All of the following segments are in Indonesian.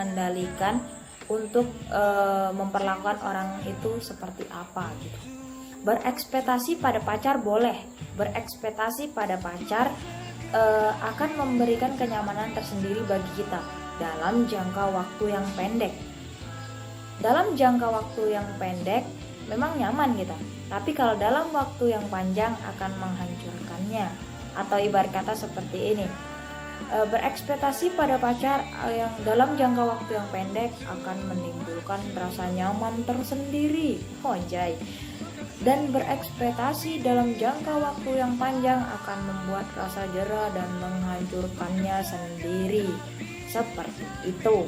mengendalikan untuk memperlakukan orang itu seperti apa gitu. Berekspektasi pada pacar boleh, berekspektasi pada pacar akan memberikan kenyamanan tersendiri bagi kita dalam jangka waktu yang pendek. Dalam jangka waktu yang pendek memang nyaman kita, tapi kalau dalam waktu yang panjang akan menghancurkannya. Atau ibarat kata seperti ini, berekspektasi pada pacar yang dalam jangka waktu yang pendek akan menimbulkan rasa nyaman tersendiri, anjay. Dan berekspektasi dalam jangka waktu yang panjang akan membuat rasa jera dan menghancurkannya sendiri. Seperti itu.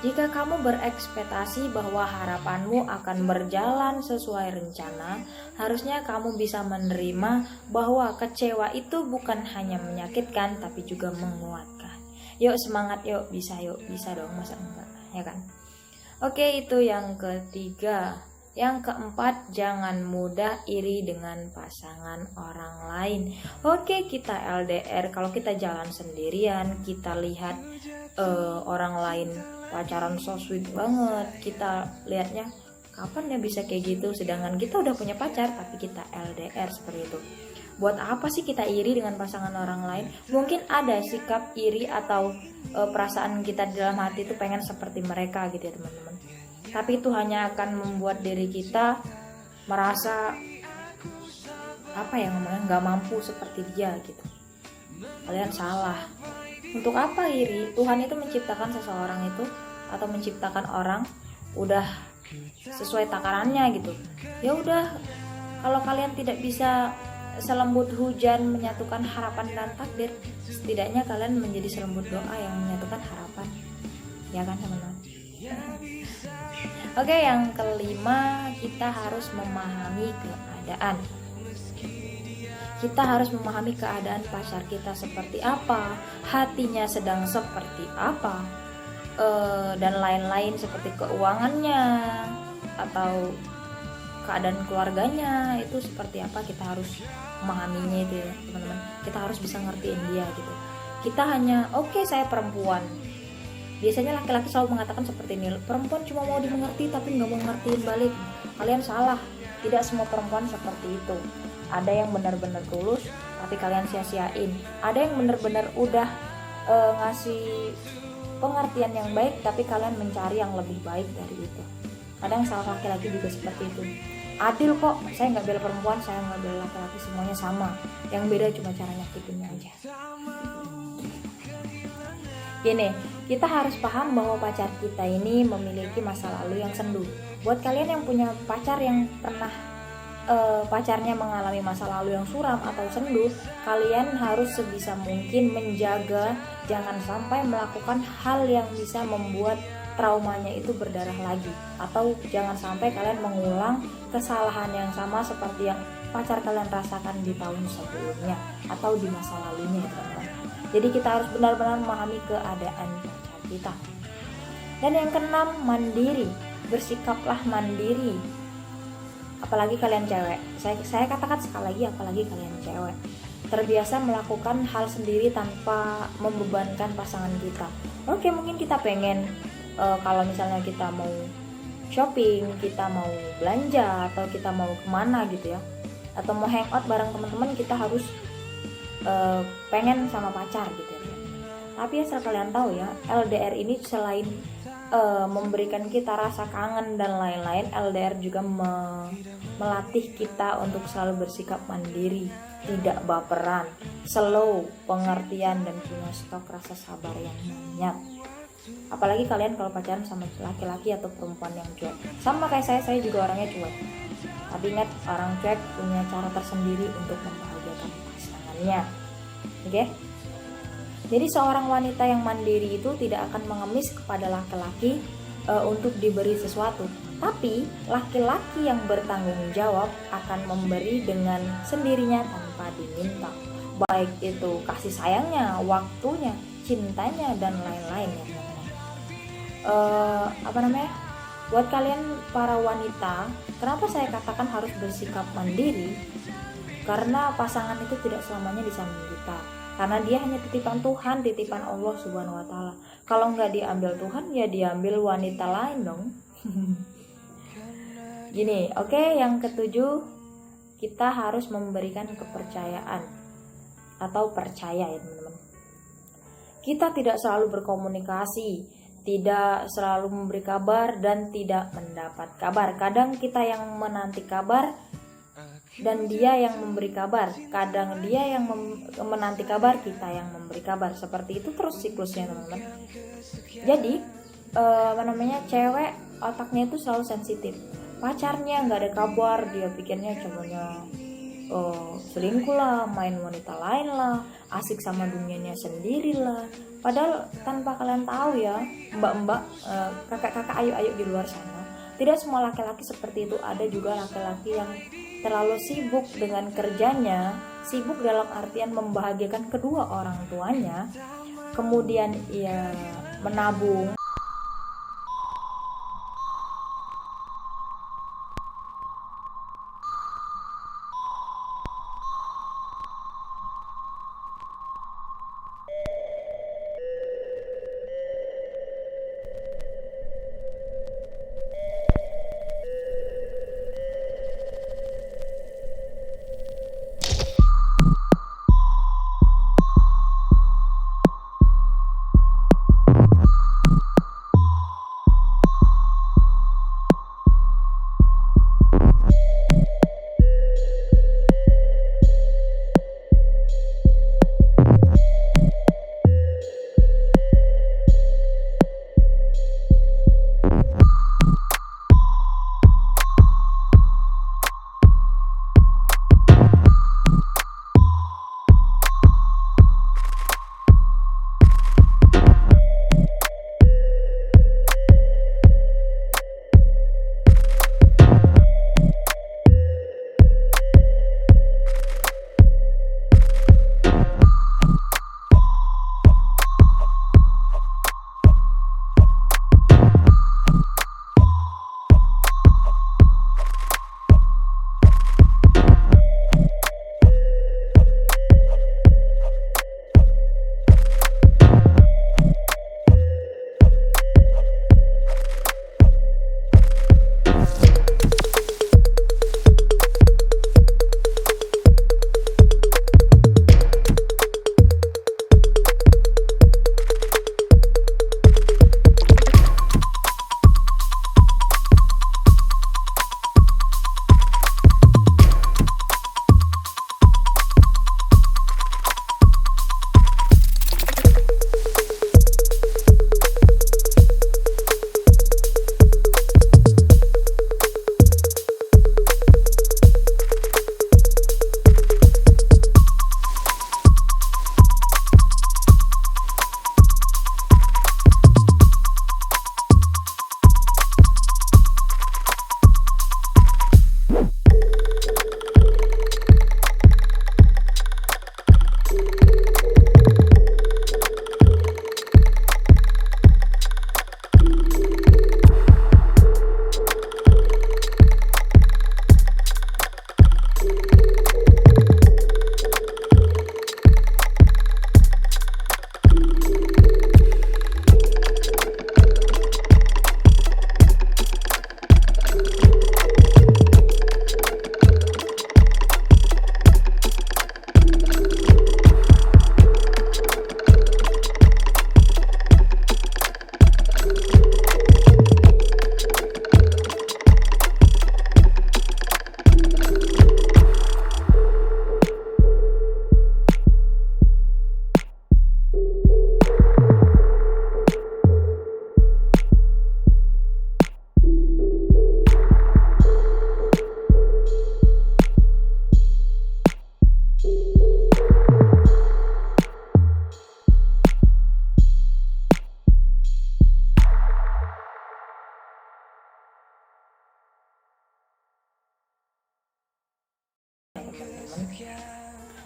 Jika kamu berekspektasi bahwa harapanmu akan berjalan sesuai rencana, harusnya kamu bisa menerima bahwa kecewa itu bukan hanya menyakitkan tapi juga menguatkan. Yuk semangat, yuk bisa dong, masa enggak, ya kan? Oke, itu yang ketiga. Yang keempat, jangan mudah iri dengan pasangan orang lain. Oke, kita LDR, kalau kita jalan sendirian, kita lihat orang lain pacaran so sweet banget, kita lihatnya kapan ya bisa kayak gitu, sedangkan kita udah punya pacar tapi kita LDR seperti itu. Buat apa sih kita iri dengan pasangan orang lain? Mungkin ada sikap iri atau perasaan kita di dalam hati itu pengen seperti mereka gitu ya teman-teman. Tapi itu hanya akan membuat diri kita merasa apa ya ngomongnya, nggak mampu seperti dia gitu. Kalian salah. Untuk apa iri? Tuhan itu menciptakan seseorang itu atau menciptakan orang udah sesuai takarannya gitu. Ya udah, kalau kalian tidak bisa selembut hujan menyatukan harapan dan takdir, setidaknya kalian menjadi selembut doa yang menyatukan harapan. Ya kan teman-teman? Oke, yang kelima, kita harus memahami keadaan. Kita harus memahami keadaan pacar kita seperti apa, hatinya sedang seperti apa, dan lain-lain seperti keuangannya atau keadaan keluarganya itu seperti apa. Kita harus memahaminya itu ya teman-teman. Kita harus bisa ngertiin dia gitu. Kita hanya oke, saya perempuan. Biasanya laki-laki selalu mengatakan seperti ini, perempuan cuma mau dimengerti tapi nggak mau ngertiin balik. Kalian salah. Tidak semua perempuan seperti itu. Ada yang benar-benar tulus tapi kalian sia-siain. Ada yang benar-benar udah ngasih pengertian yang baik tapi kalian mencari yang lebih baik dari itu. Kadang salah laki-laki juga seperti itu. Adil kok, saya nggak bela perempuan, saya nggak bela laki-laki, semuanya sama. Yang beda cuma cara nyakitinnya aja. Gini, kita harus paham bahwa pacar kita ini memiliki masa lalu yang sendu. Buat kalian yang punya pacar yang pernah pacarnya mengalami masa lalu yang suram atau sendu, kalian harus sebisa mungkin menjaga jangan sampai melakukan hal yang bisa membuat traumanya itu berdarah lagi, atau jangan sampai kalian mengulang kesalahan yang sama seperti yang pacar kalian rasakan di tahun sebelumnya atau di masa lalunya, teman-teman. Jadi kita harus benar-benar memahami keadaan pacar kita. Dan yang keenam, mandiri. Bersikaplah mandiri. Apalagi kalian cewek, saya katakan sekali lagi, apalagi kalian cewek, terbiasa melakukan hal sendiri tanpa membebankan pasangan kita. Oke, mungkin kita pengen kalau misalnya kita mau shopping, kita mau belanja, atau kita mau kemana gitu ya, atau mau hangout bareng teman-teman, kita harus pengen sama pacar gitu ya. Tapi asal kalian tahu ya, LDR ini selain memberikan kita rasa kangen dan lain-lain, LDR juga melatih kita untuk selalu bersikap mandiri, tidak baperan, slow, pengertian, dan punya stok rasa sabar yang banyak. Apalagi kalian kalau pacaran sama laki-laki atau perempuan yang cuek. Sama kayak saya juga orangnya cuek. Tapi ingat, orang cuek punya cara tersendiri untuk membahagiakan pasangannya. Oke? Jadi seorang wanita yang mandiri itu tidak akan mengemis kepada laki-laki untuk diberi sesuatu. Tapi laki-laki yang bertanggung jawab akan memberi dengan sendirinya tanpa diminta. Baik itu kasih sayangnya, waktunya, cintanya, dan lain-lain ya teman-teman. Buat kalian para wanita, kenapa saya katakan harus bersikap mandiri? Karena pasangan itu tidak selamanya di samping kita. karena dia hanya titipan Tuhan, titipan Allah Subhanahu wa Ta'ala. Kalau nggak diambil Tuhan, ya diambil wanita lain dong. Gini, oke, yang ketujuh, kita harus memberikan kepercayaan atau percaya ya teman-teman. Kita tidak selalu berkomunikasi, tidak selalu memberi kabar, dan tidak mendapat kabar. Kadang kita yang menanti kabar dan dia yang memberi kabar. Kadang dia yang menanti kabar, kita yang memberi kabar. Seperti itu terus siklusnya teman-teman. Jadi cewek otaknya itu selalu sensitif. Pacarnya nggak ada kabar, dia pikirnya cowoknya selingkuh lah, main wanita lain lah, asik sama dunianya sendiri lah. Padahal tanpa kalian tahu ya, mbak-mbak, kakak-kakak, ayu-ayu di luar sana, tidak semua laki-laki seperti itu. Ada juga laki-laki yang terlalu sibuk dengan kerjanya, sibuk dalam artian membahagiakan kedua orang tuanya, kemudian ia menabung.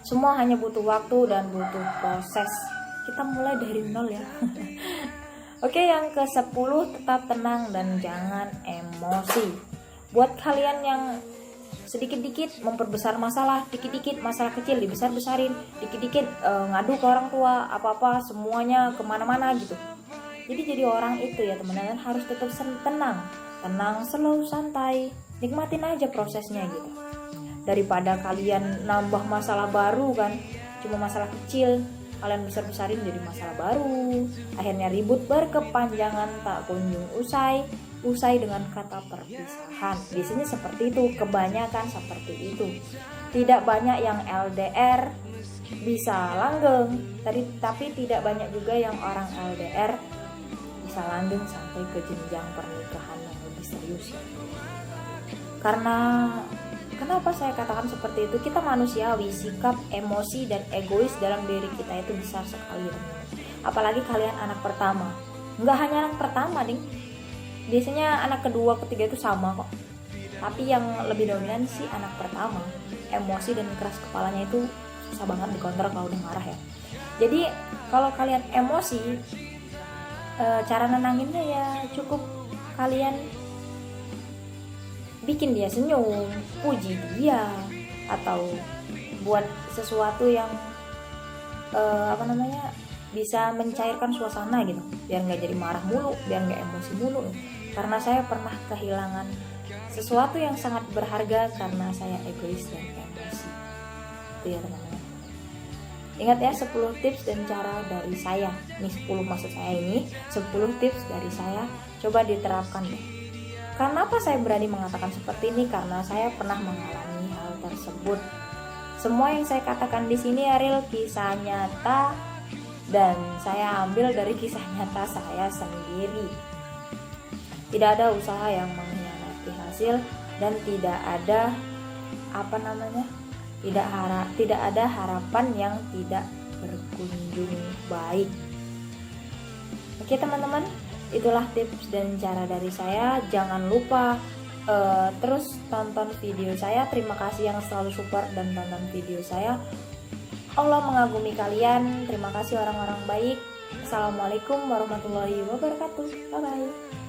Semua hanya butuh waktu dan butuh proses. Kita mulai dari nol ya. Oke, yang ke-10, tetap tenang dan jangan emosi. Buat kalian yang sedikit-dikit memperbesar masalah, dikit-dikit masalah kecil dibesar-besarin, dikit-dikit ngadu ke orang tua, apa-apa semuanya kemana-mana gitu. Jadi orang itu ya teman-teman harus tetap tenang, slow, santai, nikmatin aja prosesnya gitu. Daripada kalian nambah masalah baru kan, cuma masalah kecil kalian besar-besarin jadi masalah baru, akhirnya ribut berkepanjangan tak kunjung usai dengan kata perpisahan. Biasanya seperti itu, kebanyakan seperti itu. Tidak banyak yang LDR bisa langgeng, tapi tidak banyak juga yang orang LDR bisa langgeng sampai ke jenjang pernikahan yang lebih serius ya. Karena kenapa saya katakan seperti itu? Kita manusiawi, sikap, emosi, dan egois dalam diri kita itu besar sekali. Apalagi kalian anak pertama. Nggak hanya anak pertama, ding. Biasanya anak kedua, ketiga itu sama kok. Tapi yang lebih dominan sih anak pertama. Emosi dan keras kepalanya itu susah banget dikontrol kalau udah marah ya. Jadi kalau kalian emosi, cara nenanginnya ya cukup kalian bikin dia senyum, puji dia, atau buat sesuatu yang bisa mencairkan suasana gitu, biar nggak jadi marah mulu, biar nggak emosi mulu. Karena saya pernah kehilangan sesuatu yang sangat berharga karena saya egois dan emosi. Itu ya teman-teman. Ingat ya, 10 tips dan cara dari saya. Ini 10 maksud saya ini, 10 tips dari saya, coba diterapkan deh. Kenapa saya berani mengatakan seperti ini? Karena saya pernah mengalami hal tersebut. Semua yang saya katakan di sini real, kisah nyata, dan saya ambil dari kisah nyata saya sendiri. Tidak ada usaha yang mengkhianati hasil, dan tidak ada tidak ada harapan yang tidak berkunjung baik. Oke teman-teman, itulah tips dan cara dari saya. Jangan lupa terus tonton video saya. Terima kasih yang selalu support dan tonton video saya. Allah mengagumi kalian. Terima kasih orang-orang baik. Assalamualaikum warahmatullahi wabarakatuh. Bye bye.